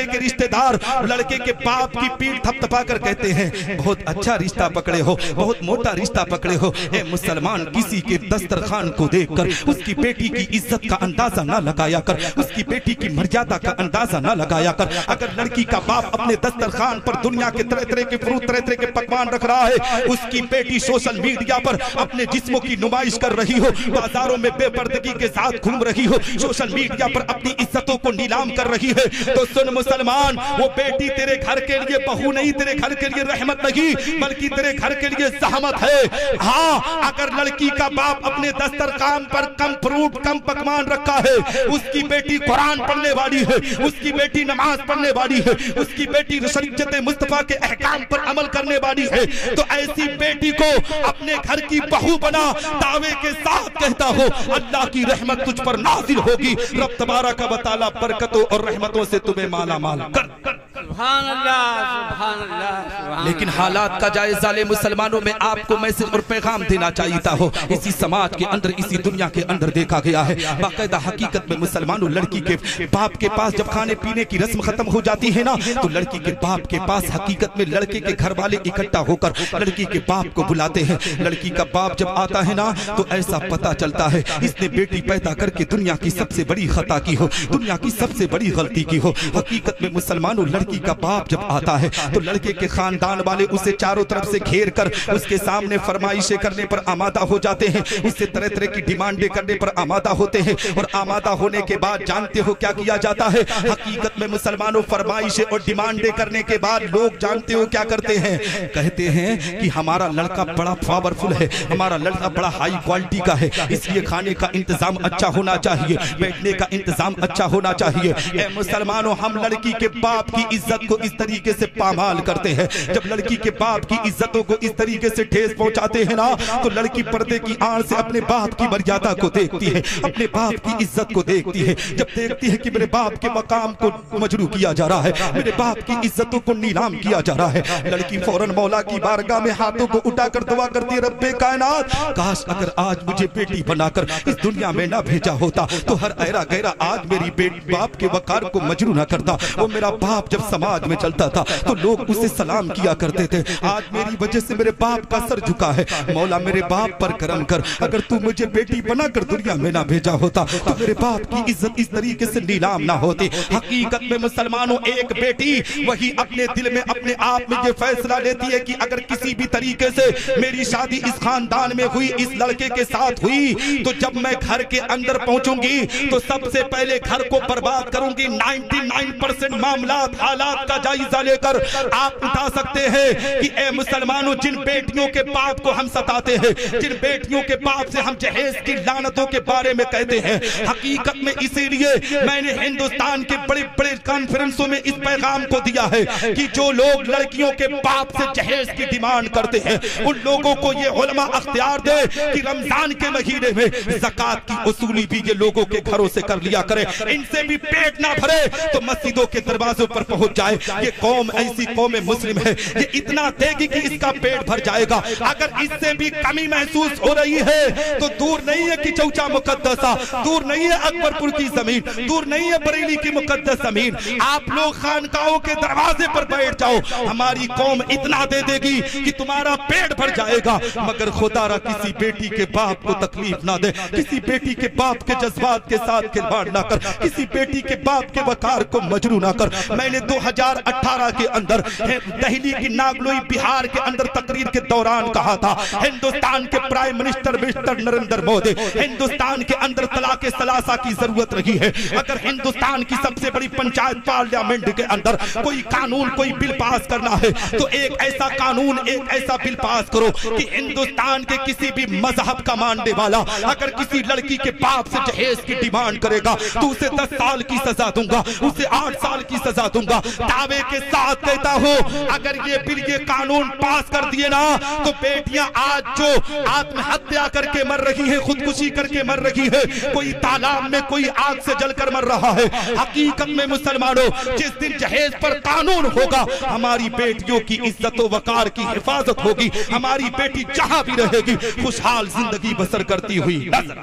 के रिश्तेदार लड़के के बाप की पीठ थपथपा कर कहते हैं बहुत अच्छा रिश्ता पकड़े हो, बहुत मोटा रिश्ता पकड़े हो। ए मुसलमान किसी के दस्तरखान को देखकर उसकी बेटी की इज्जत का अंदाजा ना लगाया कर, उसकी बेटी की मर्यादा का अंदाजा ना लगाया कर। अगर लड़की का बाप अपने दस्तरखान पर दुनिया के तरह तरह के फ्रूट तरह तरह के पकवान रख रहा है, उसकी बेटी सोशल मीडिया पर अपने जिस्मों की नुमाइश कर रही हो, बाजारों में बेपर्दगी के साथ घूम रही हो, सोशल मीडिया पर अपनी इज्जतों को नीलाम कर रही है, तो सुन मुसलमान वो बेटी तेरे घर के लिए बहू नहीं, तेरे घर के लिए रहमत नहीं, बल्कि तेरे घर के लिए ज़हमत है। हाँ, अगर लड़की का बाप अपने दस्तरखान पर कम फ्रूट कम पकवान रखा है, उसकी बेटी कुरान पढ़ने वाली है, उसकी बेटी नमाज पढ़ने वाली है, उसकी बेटी शरीयत मुस्तफा के अहकाम पर अमल करने वाली है, तो ऐसी बेटी को अपने घर की बहू बना दावे के साथ कहता हो अल्लाह की रहमत तुझ पर नाजिल होगी, रब तबारक व तआला बरकतों और रहमतों से तुम्हें माला माल कर। सुभान अल्लाह, सुभान अल्लाह। लेकिन हालात का जायजा ले मुसलमानों में आपको मैसेज और पैगाम देना चाहिए हो। इसी समाज के अंदर इसी दुनिया के अंदर देखा गया है बाकायदा हकीकत में मुसलमानों लड़की के बाप के पास जब खाने पीने की रस्म खत्म हो जाती है ना, तो लड़की के बाप के पास हकीकत में लड़के के घर वाले इकट्ठा होकर लड़की के बाप को बुलाते हैं। लड़की का बाप जब आता है ना, तो ऐसा पता चलता है इसने बेटी पैदा करके दुनिया की सबसे बड़ी खता की हो, दुनिया की सबसे बड़ी गलती की हो। हकीकत में मुसलमानों लड़की का बाप जब आता है तो लड़के के खानदान वाले उसे चारों तरफ से घेर कर उसके सामने फरमाइशें करने पर आमादा हो जाते हैं, उससे तरह तरह की डिमांडें करने पर आमादा होते हैं। और आमादा होने के बाद जानते हो क्या किया जाता है? हकीकत में मुसलमानों फरमाइशें और डिमांडें करने के बाद लोग जानते हो क्या करते हैं? कहते हैं कि हमारा लड़का बड़ा पावरफुल है, हमारा लड़का बड़ा हाई क्वालिटी का है, इसलिए खाने का इंतजाम अच्छा होना चाहिए, बैठने का इंतजाम अच्छा होना चाहिए। ए मुसलमानों, हम लड़की के बाप की इज्जत को इस तरीके से पामाल करते हैं। जब लड़की के बाप की इज्जतों को इस तरीके से ठेस पहुंचाते हैं ना, तो लड़की पर्दे की आड़ से अपने बाप की मर्यादा को देखती है, अपने बाप की इज्जत को देखती है। जब देखती है कि मेरे बाप के मकाम को मजरू किया जा रहा है, मेरे बाप की इज्जतों को नीलाम किया जा रहा है, लड़की फौरन मौला की बारगाह में हाथों को उठाकर दुआ करती है, रब्बे कायनात, काश अगर आज मुझे बेटी बनाकर इस दुनिया में ना भेजा होता तो हर ऐरा गैरा आज मेरी बाप के वकार को मजरू ना करता। वो मेरा बाप जब समाज समाज में चलता था तो लोग उसे सलाम किया करते थे। आज मेरी वजह से मेरे बाप का सर झुका है। मौला मेरे बाप पर करम कर, अगर तू मुझे बेटी बनाकर दुनिया में ना भेजा होता तो मेरे बाप की इज्जत इस तरीके से नीलाम ना होती। हकीकत में मुसलमानों, एक बेटी वही अपने दिल में अपने आप में ये फैसला लेती है कि अगर किसी भी तरीके से मेरी शादी इस खानदान में हुई, इस लड़के के साथ हुई, तो जब मैं घर के अंदर पहुंचूंगी तो सबसे पहले घर को बर्बाद करूंगी। 99% मामलात हालात का जायजा लेकर आप उठा सकते हैं कि ए मुसलमानों, जिन बेटियों के बाप को हम सताते हैं, जिन बेटियों के बाप से हम जहेज की लानतों के बारे में कहते हैं, हकीकत में इसीलिए मैंने हिंदुस्तान के बड़े बड़े कॉन्फ्रेंसों में इस पैगाम को दिया है कि जो लोग लड़कियों के बाप से जहेज की डिमांड करते हैं उन लोगों को ये उलमा अख्तियार दे कि रमजान के महीने में ज़कात की वसूली भी ये लोगों के घरों से कर लिया करे। इनसे भी पेट ना भरे तो मस्जिदों के दरवाजों पर पहुंच जाए। ये कौम ऐसी कौम मुस्लिम है, ये इतना देगी कि इसका पेट भर जाएगा। अगर इससे भी कमी महसूस हो रही है तो दूर नहीं है कि चौचा मुकद्दसा, दूर नहीं है अकबरपुर की जमीन, दूर नहीं है बरेली की मुकद्दस जमीन। आप लोग खानकाहों के दरवाजे पर बैठ जाओ, हमारी कौम इतना दे देगी कि तुम्हारा पेट भर जाएगा। मगर खुदारा किसी बेटी के बाप को तकलीफ ना दे, किसी बेटी के बाप के जज्बात के साथ खिलवाड़ ना कर, किसी बेटी के बाप के वकार को मजरू ना कर। मैंने 2018 के अंदर दिल्ली की नागलोई बिहार के अंदर तकरीर के दौरान कहा था, हिंदुस्तान के prime minister mister Narendra Modi, Hindustan के अंदर तलाक सलासा की जरूरत रही है। अगर हिंदुस्तान की सबसे बड़ी पंचायत पार्लियामेंट के अंदर कोई कानून, कोई बिल पास करना है तो एक ऐसा कानून, एक ऐसा बिल पास करो कि हिंदुस्तान के किसी भी मजहब का मानने वाला अगर किसी लड़की के बाप से जहेज की डिमांड करेगा तो उसे 10 साल की सजा दूंगा, उसे 8 साल की सजा दूंगा। दावे के साथ कहता हूं, अगर ये बिल, ये कानून पास कर दिए ना तो बेटियां आज जो आत्महत्या करके मर रही है, खुदकुशी करके मर रही है, कोई तालाब में, कोई आग से जलकर मर रहा है। हकीकत में मुसलमानों, जिस दिन जहेज पर कानून होगा हमारी बेटियों की इज्जत व वकार की हिफाजत होगी, हमारी बेटी जहां भी रहेगी खुशहाल जिंदगी बसर करती हुई नजर।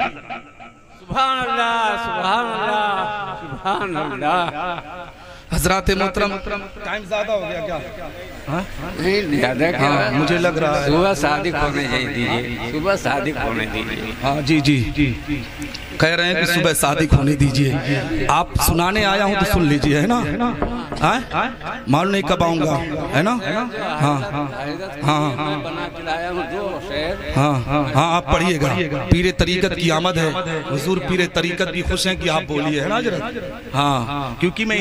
सुभान अल्लाह, सुभान अल्लाह, सुभान अल्लाह। हजरात मोहतरम, टाइम ज्यादा हो गया क्या? नहीं ज्यादा क्या? मुझे लग रहा है सुबह शादी होने दीजिए, सुबह शादी होने दीजिए। हाँ जी जी, कह रहे हैं कि सुबह शादी होने दीजिए। आप सुनाने आया हूँ तो सुन लीजिए, है ना? मालूम नहीं कब आऊंगा, है ना? हाँ हाँ हाँ हाँ, आप पढ़िएगा। पीरे तरीकत की आमद है, हुजूर पीरे तरीकत भी खुश हैं कि आप बोलिए, है ना हजरत? हाँ, क्योंकि मैं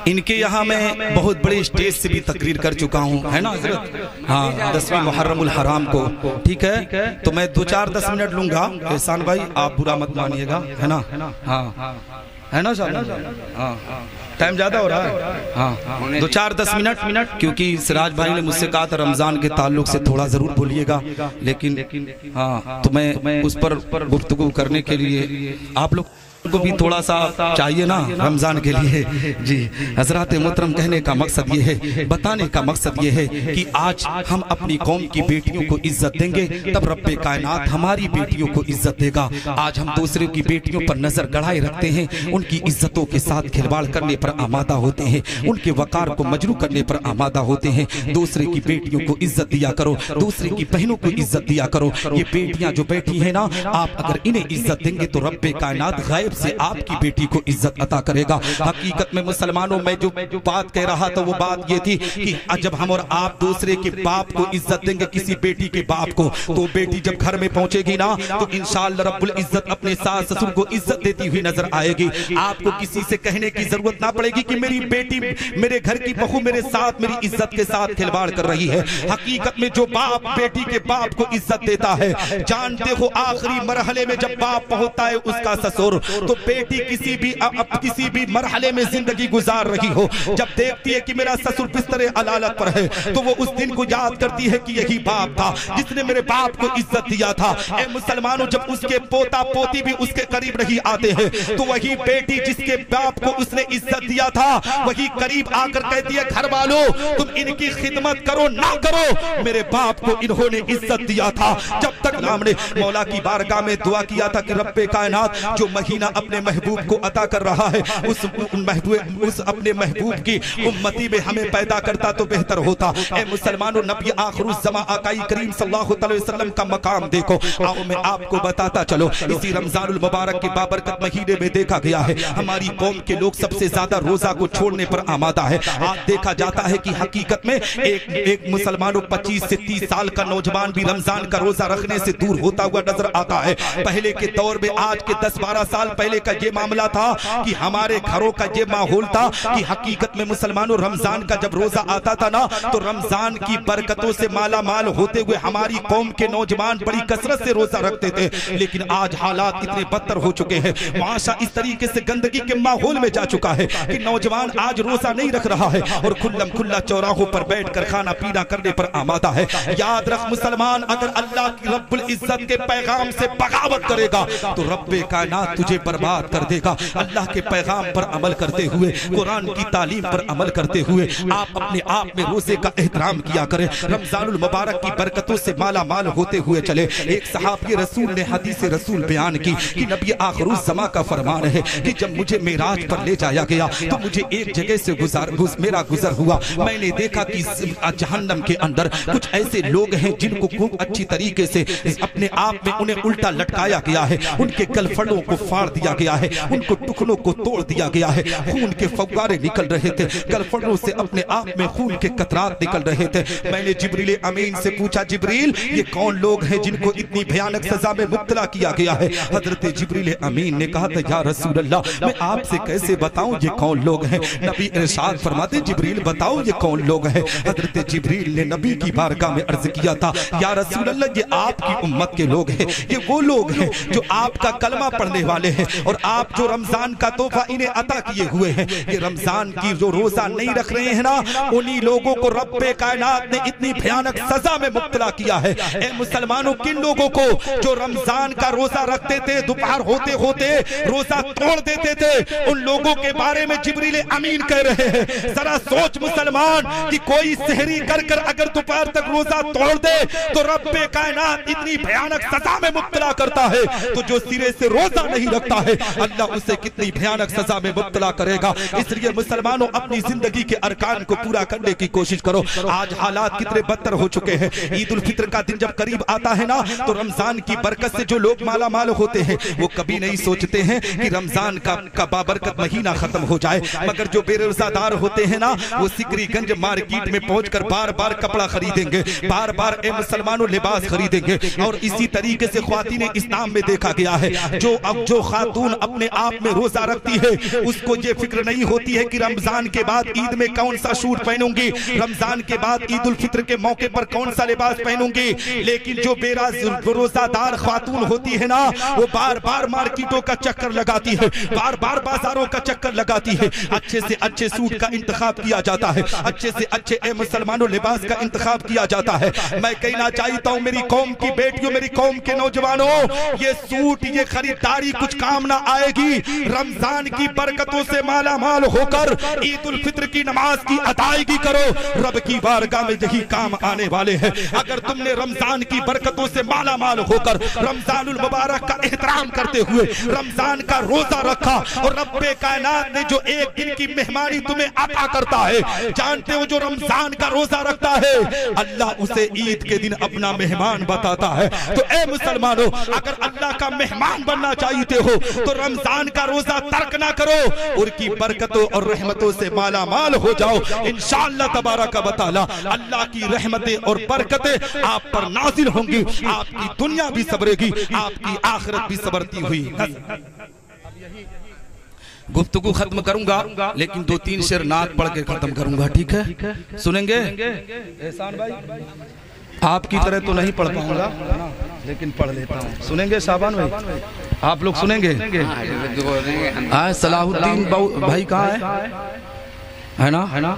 इनके यहाँ मैं बहुत बड़े स्टेज से भी तकरीर कर चुका हूँ, है ना हजरत? हाँ, 10वीं मुहर्रमुल हराम को, ठीक है? तो मैं 2-4-10 मिनट लूंगा। एहसान भाई आप बुरा मत मानिएगा, है ना? हाँ, है ना साहब? हाँ, टाइम ज्यादा हो रहा है। हाँ, 2-4-10 मिनट, क्योंकि सिराज भाई ने मुझसे कहा था रमजान के ताल्लुक से थोड़ा जरूर बोलिएगा, लेकिन हाँ, तो मैं उस पर गुफ्तगू करने के लिए आप लोग को भी थोड़ा सा चाहिए ना रमजान के लिए। जी हजरात मोहतरम, कहने का मकसद ये है, बताने का मकसद ये है कि आज हम अपनी कौम की बेटियों को इज्जत देंगे तब रब्बे कायनात हमारी बेटियों को इज्जत देगा। आज हम दूसरे की बेटियों पर नजर गड़ाए रखते हैं, उनकी इज्जतों के साथ खिलवाड़ करने पर आमादा होते हैं, उनके वकार को मजरू करने पर आमादा होते हैं। दूसरे की बेटियों को इज्जत दिया करो, दूसरे की बहनों को इज्जत दिया करो। ये बेटियां जो बैठी है ना, आप अगर इन्हें इज्जत देंगे तो रब्बे कायनात गायब से आपकी बेटी को इज्जत अता करेगा। हकीकत में मुसलमानों, मैं जो बात कह रहा था वो बात ये थी कि जब हम और आप दूसरे के बाप को इज्जत देंगे, किसी बेटी के बाप को, तो बेटी जब घर में पहुंचेगी ना तो इंशाअल्लाह रब्बुल इज्जत अपने सास ससुर को इज्जत देती हुई नजर आएगी। आपको किसी से कहने की जरूरत ना पड़ेगी कि मेरी बेटी, मेरे घर की बहू मेरे साथ मेरी इज्जत के साथ खिलवाड़ कर रही है। हकीकत में जो बाप बेटी के बाप को इज्जत देता है, जानते हो आखिरी मरहले में जब बाप पहुंचता है उसका ससुर, तो बेटी किसी भी मरहले में जिंदगी गुजार रही हो, जब देखती है कि मेरा ससुर बिस्तरे अलालत पर है, तो वो उस दिन को याद करती है कि यही बाप था जिसने मेरे बाप को इज्जत दिया था। ए मुसलमानों, जब उसके पोता पोती भी उसके करीब नहीं आते हैं तो वही बेटी जिसके बाप को उसने इज्जत दिया था वही करीब आकर कहती है, घर वालों तुम इनकी खिदमत करो ना करो, मेरे बाप को इन्होंने इज्जत दिया था। जब तक हमने मौला की बारगाह में दुआ किया था कि रब्बे कायनात जो महीना महीना अपने महबूब को अता कर रहा है, उस अपने महबूब की उम्मती में हमें पैदा करता तो बेहतर होता। ए मुसलमानों, नबी आखिरुज़्ज़मा आकाई करीम सल्लल्लाहु अलैहि वसल्लम का मकाम देखो। आओ मैं आपको बताता चलो। इसी रमजानुल मुबारक के बाबरकत महीने में देखा गया है हमारी कौम के लोग सबसे ज्यादा रोजा को छोड़ने पर आमादा है। आज देखा जाता है कि हकीकत में एक मुसलमानों 25 से 30 साल का नौजवान भी रमजान का रोजा रखने से दूर होता हुआ नजर आता है। पहले के दौर में, आज के 10-12 साल पहले का ये मामला था कि हमारे घरों का ये माहौल था कि हकीकत में मुसलमानों रमजान का जब रोजा आता था ना, तो रमजान की बरकतों से माला माल होते हुए हमारी कौम के नौजवान बड़ी कसरत से रोजा रखते थे। लेकिन आज हालात इतने बदतर हो चुके हैं, माशा इस तरीके से गंदगी के माहौल में जा चुका है कि नौजवान आज रोजा नहीं रख रहा है और खुल्लम खुल्ला चौराहों पर बैठकर खाना पीना करने पर आमादा है। याद रख मुसलमान, अगर अल्लाह की रब्बुल इज्जत के पैगाम से बगावत करेगा तो रब्बे कायनात तुझे बर्बाद कर देगा। अल्लाह के पैगाम पर अमल करते हुए, कुरान की तालीम पर अमल करते हुए आप अपने आप में रोजे का एहतराम किया करें। रमजानुल मुबारक की बरकतों से माला माल होते हुए चले। एक सहाबी रसूल ने हदीस रसूल बयान की कि नबी आखिरुज़्ज़मा का फरमान है कि जब मुझे मेराज पर ले जाया गया तो मुझे एक जगह से मेरा गुजर हुआ। मैंने देखा कि जहन्नम के अंदर कुछ ऐसे लोग हैं जिनको खूब अच्छी तरीके से अपने आप में उन्हें उल्टा लटकाया गया है, उनके गलफड़ों को फाड़ दिया गया है, उनको टुकड़ों को तोड़ दिया गया है, खून के फव्वारे निकल रहे थे, गलफड़ों से अपने आप में खून के कतरात निकल रहे थे। मैंने जिब्रील अमीन से पूछा, जिब्रील ये कौन लोग हैं जिनको इतनी भयानक सजा में मुब्तला किया गया है? हजरत जिब्रील अमीन ने कहा था, या रसूल अल्लाह, मैं आपसे कैसे बताऊं ये कौन लोग हैं? नबी इरशाद फरमाते, जिब्रील बताओ ये कौन लोग हैं? हजरत जिब्रील ने नबी की बारगाह में अर्ज किया था, या रसूल अल्लाह, ये आपकी उम्मत के लोग हैं, ये वो लोग हैं जो आपका कलमा पढ़ने वाले हैं और आप जो रमजान का तोहफा इन्हें अता किए हुए हैं। ये रमजान की जो रोजा नहीं रख रहे हैं ना, उन्हीं लोगों को रब्बे कायनात ने इतनी भयानक सजा में मुब्तला किया है। ए मुसलमानों, किन लोगों को जो रमजान का रोजा रखते थे, दोपहर होते होते रोजा तोड़ देते थे, उन लोगों के बारे में जिब्रील अमीन कह रहे हैं, जरा सोच मुसलमान कि कोई सहरी कर कर अगर दोपहर तक रोजा तोड़ दे तो रब्बे कायनात इतनी भयानक सजा में मुब्तला करता है, तो जो सिरे से रोजा नहीं रखता है अल्लाह उसे कितनी भयानक सजा में मुब्तला करेगा। इसलिए मुसलमानों, अपनी जिंदगी के अरकान को पूरा करने की कोशिश करो। आज हालात कितने बदतर हो चुके हैं। ईद उल फित्र का दिन जब करीब आता है ना, तो रमजान की बरकत से जो लोग माला माल होते हैं वो कभी नहीं सोचते हैं कि रमजान का बाबरकत महीना खत्म हो जाए, मगर जो बेरोजगार होते हैं ना, वो सिकरीगंज मार्केट में पहुंचकर बार बार कपड़ा खरीदेंगे, बार बार ए मुसलमानों लिबास खरीदेंगे। और इसी तरीके से ख्वातीन इस्लाम में देखा गया है, जो खातून अपने आप में रोजा रखती है उसको ये फिक्र नहीं होती है कि रमजान के बाद ईद में कौन सा सूट पहनूंगी, रमजान के बाद ईद उल फित्र के मौके पर कौन सा लिबास पहनूंगी। लेकिन जो बेरोजगार खातून होती है ना, वो बार बार मार्केटों का चक्कर लगाती है, बार बार बाजारों का चक्कर लगाती है। अच्छे से अच्छे सूट का इंतखाब किया जाता है, अच्छे से अच्छे ए मुसलमानों लिबास का इंतखाब किया जाता है। मैं कहना चाहता हूँ मेरी कौम की बेटियों, मेरी कौम के नौजवानों, ये सूट, ये खरीदारी कुछ काम ना आएगी। रमजान की बरकतों से माला माल होकर ईद उल फित्र की नमाज की अदायगी करो, रब की बारगाह में यही काम आने वाले हैं। अगर तुमने रमजान की बरकतों से माला माल होकर रमजानुल मुबारक का एहतराम करते हुए रमजान का रोजा रखा और रब्बे कायनात ने जो एक दिन की मेहमानी तुम्हें अता करता है, जानते हो जो रमजान का रोजा रखता है अल्लाह उसे ईद के दिन अपना मेहमान बताता है। तो ए मुसलमानों, अगर अल्लाह का मेहमान बनना चाहते हो तो रमजान का रोजा तर्क ना करो, उनकी बरकतों और रहमतों से माला माल हो जाओ। इंशाअल्लाह तबारक व तआला अल्लाह की रहमतें और बरकतें आप पर नाजिल होंगी, आपकी दुनिया भी सबरेगी, आपकी आखिरत भी सबरती हुई। गुफ्तगू खत्म करूंगा लेकिन 2-3 शेर नात पढ़ के खत्म करूंगा, ठीक है? सुनेंगे? एहसान भाई, आपकी तरह तो नहीं पढ़ पाऊंगा लेकिन पढ़ लेता हूँ। सुनेंगे शाबान भाई? आप लोग सुनेंगे? सलाहुद्दीन भाई कहाँ है ना?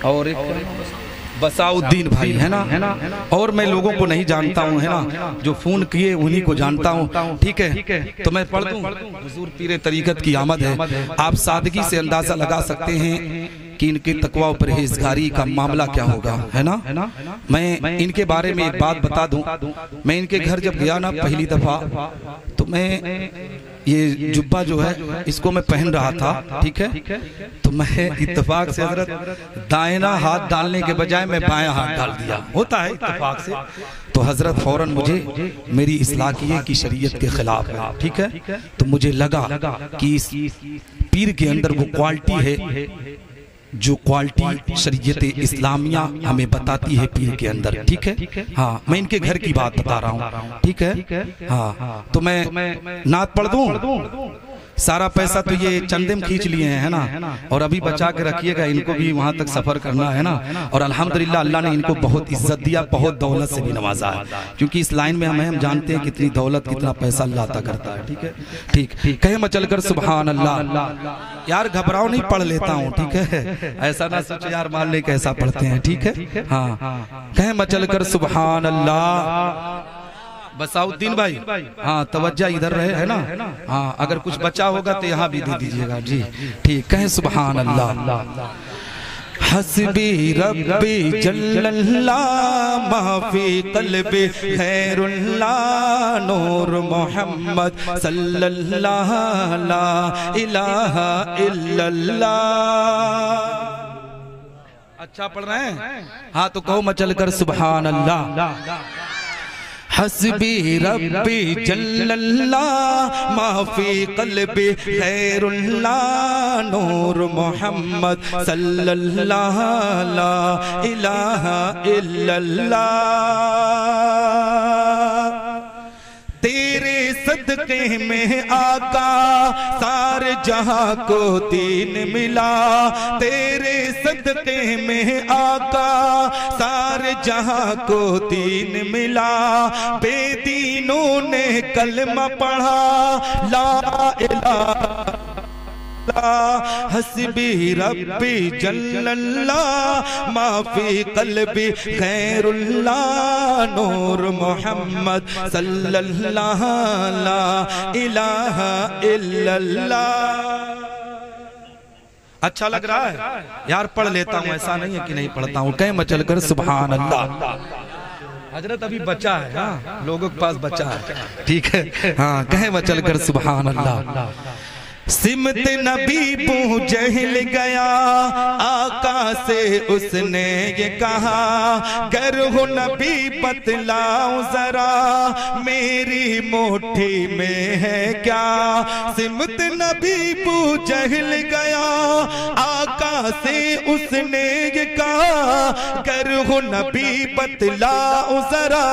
और एक बसाउद्दीन भाई है ना? और मैं लोगों को नहीं जानता हूँ, है ना? जो फोन किए उन्हीं को जानता हूँ, ठीक है? तो मैं पढ़ दूं। हुजूर पीरे तरीकत की आमद है। आप सादगी से अंदाजा लगा सकते हैं कि इनके तकवा और परहेजगारी का मामला क्या होगा, है ना? मैं इनके बारे में एक बात बता दूं। मैं इनके घर जब गया ना पहली दफा, तो मैं ये जुब्बा जो है इसको मैं पहन रहा था, ठीक है, तो मैं इत्तेफाक से हजरत दाहिना हाथ डालने के बजाय मैं बायां हाथ डाल दिया, होता है इत्तेफाक से। तो हजरत फौरन मुझे मेरी इस्लाह किए कि शरीयत के खिलाफ है, ठीक है। तो मुझे लगा कि इस पीर के अंदर वो क्वालिटी है जो क्वालिटी शरीयत इस्लामिया हमें बताती है पीर के अंदर, ठीक है। हाँ, मैं इनके घर की बात बता रहा हूँ, ठीक है। हाँ, तो मैं नात पढ़ दूं। सारा पैसा तो ये चंदे में खींच लिए हैं, है ना, और अभी बचा के रखिएगा, इनको भी वहां तक सफर करना है ना। और अल्हम्दुलिल्लाह अल्लाह ने इनको बहुत इज्जत दिया, बहुत दौलत से भी नवाजा है, क्योंकि इस लाइन में हम जानते हैं कितनी दौलत कितना पैसा अल्लाह अता करता है, ठीक है। ठीक, कहे मैं चलकर सुभान अल्लाह। यार घबराओ नहीं, पढ़ लेता हूँ, ठीक है, ऐसा ना सोचो यार मान ले कैसा पढ़ते हैं, ठीक है। हाँ, कहे मैं चलकर सुभान अल्लाह। बसाउद्दीन भाई, हाँ तवज्जो इधर रहे, है ना। हाँ, अगर कुछ बचा होगा तो यहाँ भी दे दीजिएगा जी, ठीक। कहें सुभान अल्लाह। हस्बी रब्बी जल्लल्लाह माफी क़ल्बी खैरुल्लाह नूर मोहम्मद सल्लल्लाहु ला इलाहा इल्लल्लाह। अच्छा पढ़ रहे हैं? हाँ, तो कहो मचल कर सुभान अल्लाह। हस्बी रब्बी जल्लल्लाह माफी क़ल्बी खैरुल्लाह नूर मोहम्मद सल्लल्लाहु ला इलाहा इल्लल्लाह। तेरे सदके में आका सारे जहां को दीन मिला, तेरे सदके में आका सारे जहां को दीन मिला। बेदीनों ने कलमा पढ़ा ला इलाहा हस्बी रब्बी जल्लल्लाह माफी क़ल्बी खैरुल्लाह नूर मोहम्मद सल्लल्लाहु ला इलाहा इल्लल्लाह। अच्छा लग रहा है यार, पढ़ लेता हूँ, ऐसा नहीं है कि नहीं पढ़ता हूँ। कहीं मचल कर सुभान अल्लाह। हजरत अभी बचा है, हाँ, लोगों के पास बचा है, ठीक है। हाँ, कहीं मचल कर सुभान अल्लाह। सिमत नबी बू जहल गया आका से उसने ये कहा, गर हो नबी बतलाओ जरा मेरी मुट्ठी में है क्या। सिमत नबी बू जहल गया आका से उसने ये कहा, गर हो नबी बतलाओ जरा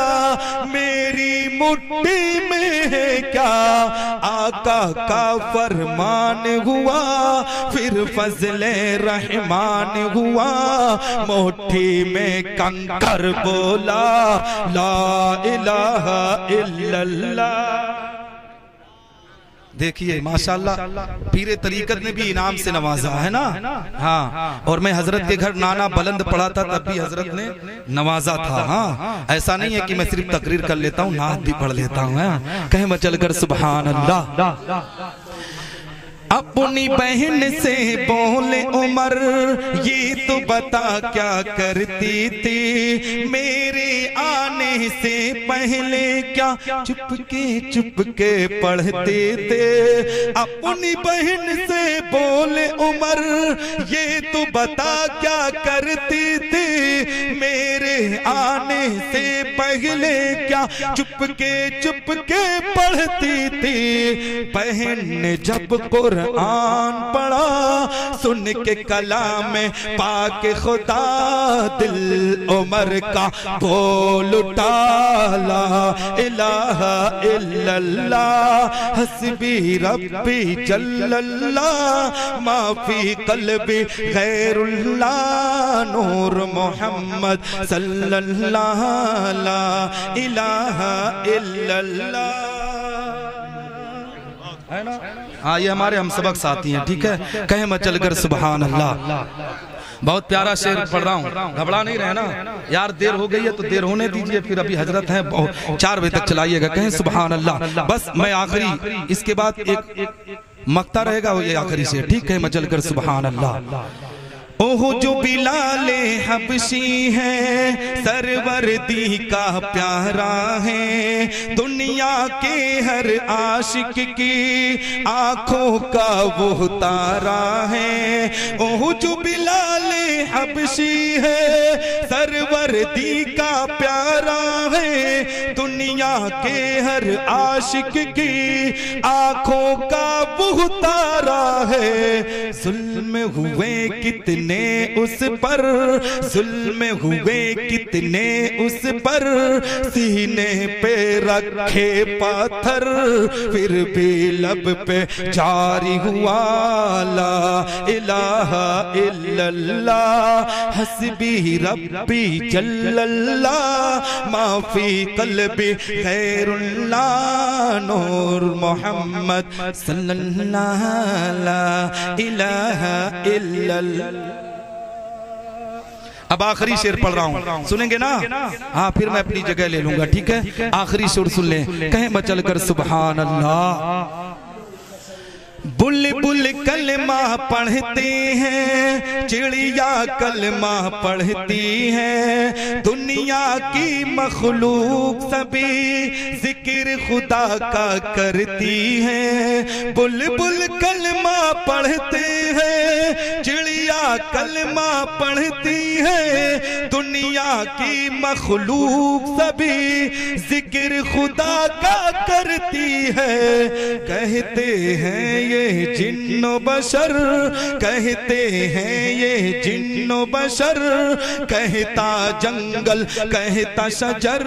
मेरी मुट्ठी में है क्या। आका का फरमा मान हुआ फिर फजले रहमान हुआ, मुट्ठी में कंकर बोला ला इलाहा इल्लल्लाह। देखिए माशाल्लाह पीरे तरीकत ने भी इनाम से नवाजा है ना। हाँ, और मैं हजरत के घर नाना बुलंद पढ़ा था तब भी हजरत ने नवाजा था। हाँ, ऐसा नहीं है कि मैं सिर्फ तकरीर कर लेता हूँ, नात भी पढ़ लेता हूँ। कहे मैं चलकर सुभान अल्लाह। अपनी बहन से बोले उमर ये तो बता क्या करती थी, मेरे आने से पहले क्या चुपके पढ़ते थे। अपनी बहन से बोले उमर ये तो बता क्या करती थी, मेरे आने से पहले क्या चुपके पढ़ती थी। बहन ने जब कुरान पढ़ा सुन के कलाम पाक खुदा दिल उमर का बोल उठा ला इलाहा इल्लल्लाह हस्बी रब्बी जल्लल्लाह माफी क़ल्बी खैरुल्लाह नूर मोहम्मद सल्लल्लाहु ला इलाहा इल्लल्लाह। है ना। हाँ, ये हमारे हम सबक साथी हैं, ठीक है। कहे मैं चलकर सुभान अल्लाह। बहुत प्यारा शेर पढ़ रहा हूँ, घबरा नहीं रहे ना यार, देर हो गई है तो देर होने दीजिए, फिर अभी हजरत हैं 4 बजे तक चलाइएगा। कहें सुभान अल्लाह। बस मैं आखिरी, इसके बाद एक मक्ता रहेगा, ये आखिरी शेर, ठीक है। मैं चलकर सुभान अल्लाह। ओह जो बिलाले हबशी है सरवरदी का प्यारा है, दुनिया के हर आशिक की आंखों का वो तारा है। ओह जो बिलाले हबशी है सरवरदी का प्यारा है, दुनिया के हर आशिक की आंखों का वो तारा है। जुल्म हुए कितने उस पर, जुल्म हुए कितने उस पर, सीने पे रखे पत्थर, फिर भी लब पे जारी हुआ ला इलाहा इल्लल्लाह हस्बी रब्बी जल्लल्लाह माफी कल्बी खैरुल्लाह नूर मोहम्मद सल्लल्लाहु ला इलाहा इल्लल्लाह। अब आखिरी शेर पढ़ रहा हूं, सुनेंगे ना? हाँ, फिर मैं अपनी जगह ले लूंगा, ठीक है? आखिरी शेर सुन ले, कहें मचल कर सुभान अल्लाह। बुलबुल कलमा पढ़ते हैं, चिड़िया कलमा पढ़ती है, दुनिया की मखलूक सभी जिक्र खुदा का करती है। बुलबुल कलमा पढ़ते हैं, चिड़िया कलमा पढ़ती है, दुनिया की मखलूक सभी जिक्र खुदा का करती है। कहते हैं ये जिन्नो बशर, कहते हैं ये जिन्नो बशर, कहता जंगल कहता शजर,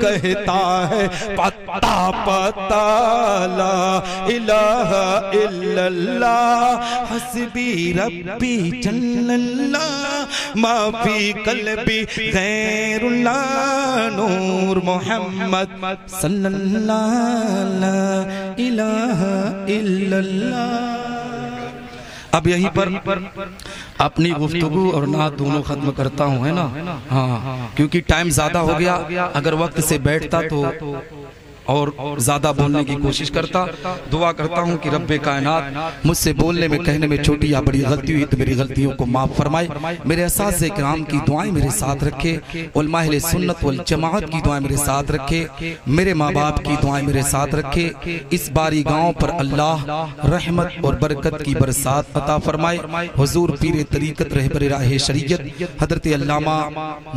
कहता है पत्ता पत्ता ला इलाहा इल्लल्लाह हस्बी रब्बी जल्लल्लाह माफी कल्बी गैरुल्लाह नूर मोहम्मद सल्लल्लाहु ला इलाहा इल्लल्लाह। अब यहीं पर अपनी गुफ्तगू और नात दोनों खत्म करता हूँ, है ना? हाँ, क्योंकि टाइम ज्यादा हो गया। अगर वक्त से बैठता तो और ज्यादा बोलने की कोशिश करता। दुआ करता हूँ कि रब्बे कायनात मुझसे बोलने में कहने में छोटी या बड़ी गलती हुई तो मेरी गलतियों को माफ फरमाए। मेरे असातिज़े किराम की दुआएं मेरे साथ रखे, उलमा अहले सुन्नत वल जमाअत की दुआएं मेरे साथ रखे, मेरे माँ बाप की दुआएं मेरे साथ रखे। इस बारी गाँव पर अल्लाह रहमत और बरकत की बरसात अता फरमाए। हुजूर पीर तरीक़त रहबर राह शरीयत हज़रत अल्लामा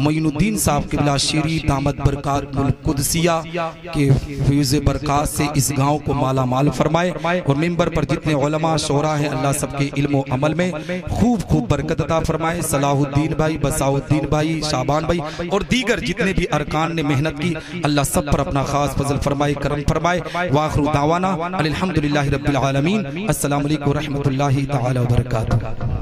मोइनुद्दीन साहब क़िबला शीरी दामत बरकातुल कुदसिया के फ्यूज़ बरक़ात से इस गांव को माला माल फरमाए। और मिंबर पर जितने उलमा शोरा हैं अल्लाह सबके इल्म व अमल में खूब खूब बरकत अता फरमाए। सलाहुद्दीन भाई, बसाउद्दीन भाई, शाबान भाई और दीगर जितने भी अरकान ने मेहनत की अल्लाह सब पर अपना खास फजल फरमाए, करम फरमाए। वाखिरु दावाना अल्हम्दुलिल्लाहि रब्बिल आलमीन। अस्सलामु अलैकुम व रहमतुल्लाहि तआला व बरकातुहू।